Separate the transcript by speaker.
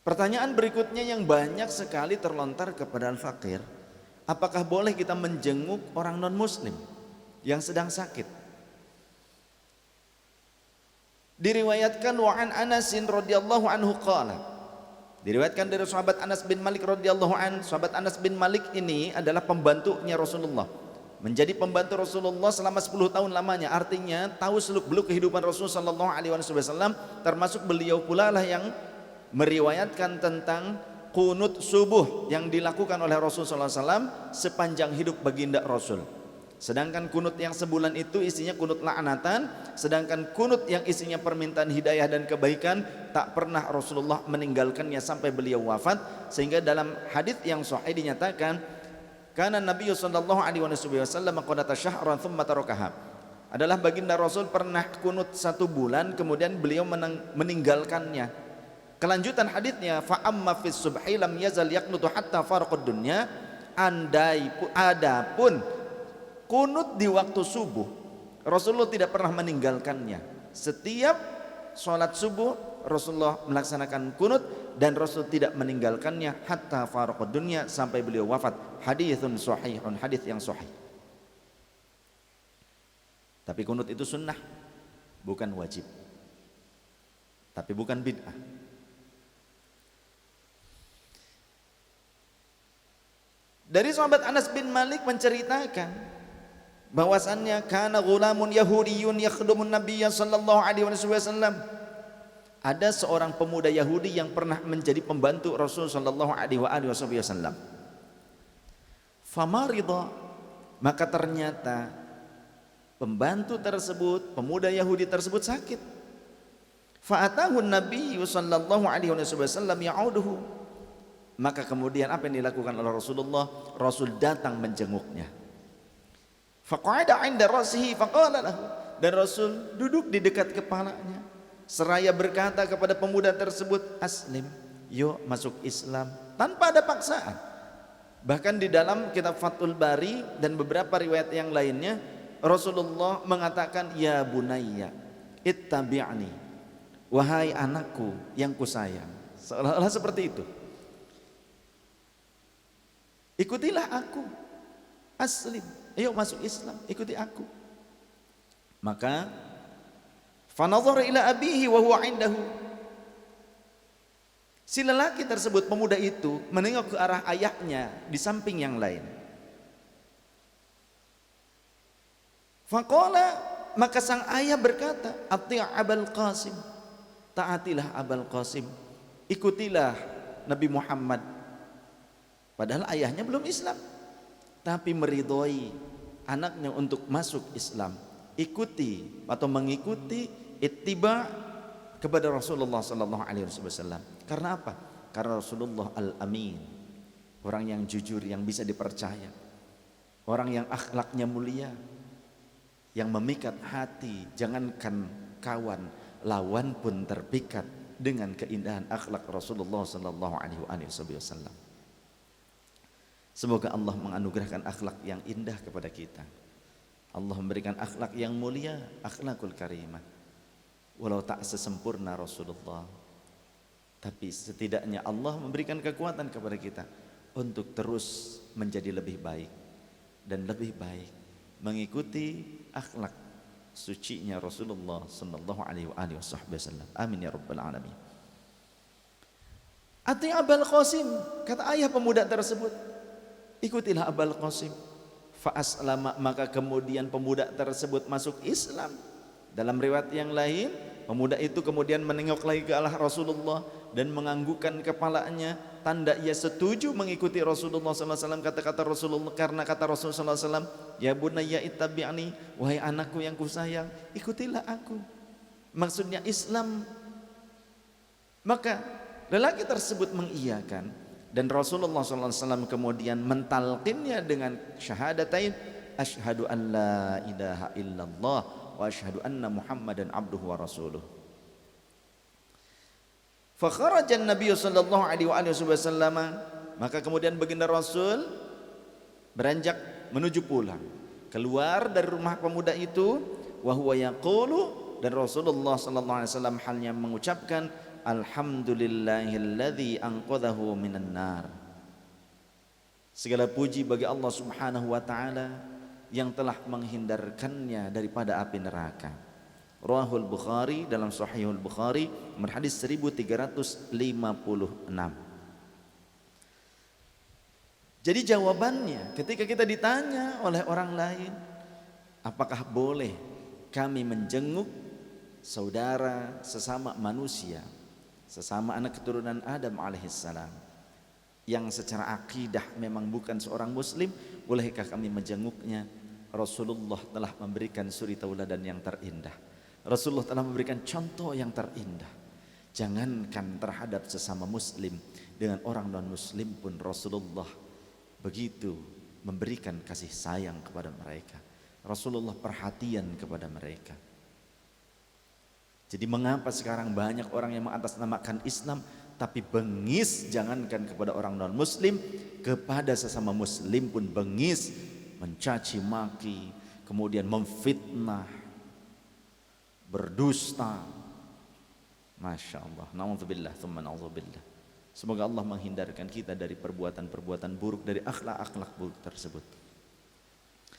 Speaker 1: Pertanyaan berikutnya yang banyak sekali terlontar kepada al-fakir, apakah boleh kita menjenguk orang non muslim yang sedang sakit? Diriwayatkan wa an Anas radhiyallahu anhu qala, diriwayatkan dari sahabat Anas bin Malik radhiyallahu an. Sahabat Anas bin Malik ini adalah pembantunya Rasulullah, menjadi pembantu Rasulullah selama 10 tahun lamanya, artinya tahu seluk-beluk kehidupan Rasulullah sallallahu alaihi wasallam, termasuk beliau pula lah yang meriwayatkan tentang kunut subuh yang dilakukan oleh Rasulullah SAW sepanjang hidup baginda Rasul. Sedangkan kunut yang sebulan itu isinya kunut la'natan, sedangkan kunut yang isinya permintaan hidayah dan kebaikan tak pernah Rasulullah meninggalkannya sampai beliau wafat. Sehingga dalam hadis yang sahih dinyatakan, karena Nabi sallallahu alaihi wasallam qanata syahran thumma tarakaha, adalah baginda Rasul pernah kunut 1 bulan kemudian beliau meninggalkannya. Kelanjutan hadisnya, fa amma fis subhi lam yazal yaqnutu hatta faraqad dunya, adapun kunut di waktu subuh Rasulullah tidak pernah meninggalkannya. Setiap sholat subuh Rasulullah melaksanakan kunut dan Rasul tidak meninggalkannya hatta faraqad dunya, sampai beliau wafat. Haditsun sahihun, hadis yang sahih. Tapi kunut itu sunnah, bukan wajib, tapi bukan bid'ah. Dari sahabat Anas bin Malik menceritakan bahwasannya kana ghulamun yahudiyyun yakhdumun nabiyya sallallahu alaihi wasallam, ada seorang pemuda Yahudi yang pernah menjadi pembantu Rasul sallallahu alaihi wasallam. Famarida, maka ternyata pembantu tersebut, pemuda Yahudi tersebut sakit. Fa'atahu an-nabiy sallallahu alaihi wasallam ya'uduhu, maka kemudian apa yang dilakukan oleh Rasulullah? Rasul datang menjenguknya. Faqa'ada 'inda ra'sihi faqala lahu, dan Rasul duduk di dekat kepalanya seraya berkata kepada pemuda tersebut, aslim, yuk masuk Islam, tanpa ada paksaan. Bahkan di dalam kitab Fathul Bari dan beberapa riwayat yang lainnya, Rasulullah mengatakan, ya bunayya ittabi'ni, wahai anakku yang kusayang. Seolah-olah seperti itu, ikutilah aku, aslim, ayo masuk Islam, ikuti aku. Maka fanadhara ila abihi wa huwa indahu, si lelaki tersebut, pemuda itu menengok ke arah ayahnya di samping yang lain. Faqala, maka sang ayah berkata, ati' Abul Qasim, taatilah Abul Qasim, ikutilah Nabi Muhammad. Padahal ayahnya belum Islam, tapi meridhoi anaknya untuk masuk Islam, ikuti atau mengikuti ittiba kepada Rasulullah sallallahu alaihi wasallam. Karena apa? Karena Rasulullah al-amin, orang yang jujur, yang bisa dipercaya, orang yang akhlaknya mulia, yang memikat hati. Jangankan kawan, lawan pun terpikat dengan keindahan akhlak Rasulullah sallallahu alaihi wasallam. Semoga Allah menganugerahkan akhlak yang indah kepada kita. Allah memberikan akhlak yang mulia, akhlakul karimah. Walau tak sesempurna Rasulullah, tapi setidaknya Allah memberikan kekuatan kepada kita untuk terus menjadi lebih baik dan lebih baik, mengikuti akhlak sucinya Rasulullah sallallahu alaihi wasallam. Amin ya rabbal alamin. Ati Abul Qasim, kata ayah pemuda tersebut, ikutilah Abul Qasim. Fa'aslama, maka kemudian pemuda tersebut masuk Islam. Dalam riwayat yang lain, pemuda itu kemudian menengok lagi ke arah Rasulullah dan menganggukkan kepalanya, tanda ia setuju mengikuti Rasulullah SAW. Kata-kata Rasulullah, karena kata Rasulullah SAW, ya bunayya ittabi'ni, wahai anakku yang kusayang, ikutilah aku. Maksudnya Islam. Maka lelaki tersebut mengiyakan, dan Rasulullah SAW kemudian mentalqinnya dengan syahadatain, asyhadu an la ilaha illallah wa asyhadu anna Muhammadan abduhu wa rasuluh. Fa kharaja an-nabiy sallallahu alaihi wasallam, maka kemudian baginda Rasul beranjak menuju pulang, keluar dari rumah pemuda itu, wa huwa yaqulu, dan Rasulullah sallallahu alaihi wasallam halnya mengucapkan, alhamdulillahilladzi anqadhahu minan nar. Segala puji bagi Allah Subhanahu wa taala yang telah menghindarkannya daripada api neraka. Rawahul Bukhari, dalam Sahihul Bukhari nomor hadis 1356. Jadi jawabannya ketika kita ditanya oleh orang lain, apakah boleh kami menjenguk saudara sesama manusia, sesama anak keturunan Adam alaihissalam, yang secara akidah memang bukan seorang muslim, bolehkah kami menjenguknya? Rasulullah telah memberikan suri tauladan yang terindah. Rasulullah telah memberikan contoh yang terindah. Jangankan terhadap sesama muslim, dengan orang non muslim pun Rasulullah begitu memberikan kasih sayang kepada mereka. Rasulullah perhatian kepada mereka. Jadi mengapa sekarang banyak orang yang mengatasnamakan Islam tapi bengis, jangankan kepada orang non muslim, kepada sesama muslim pun bengis, mencaci maki, kemudian memfitnah, berdusta. Masya Allah. Na'udzubillah, thumma na'udzubillah. Semoga Allah menghindarkan kita dari perbuatan-perbuatan buruk, dari akhlak-akhlak buruk tersebut.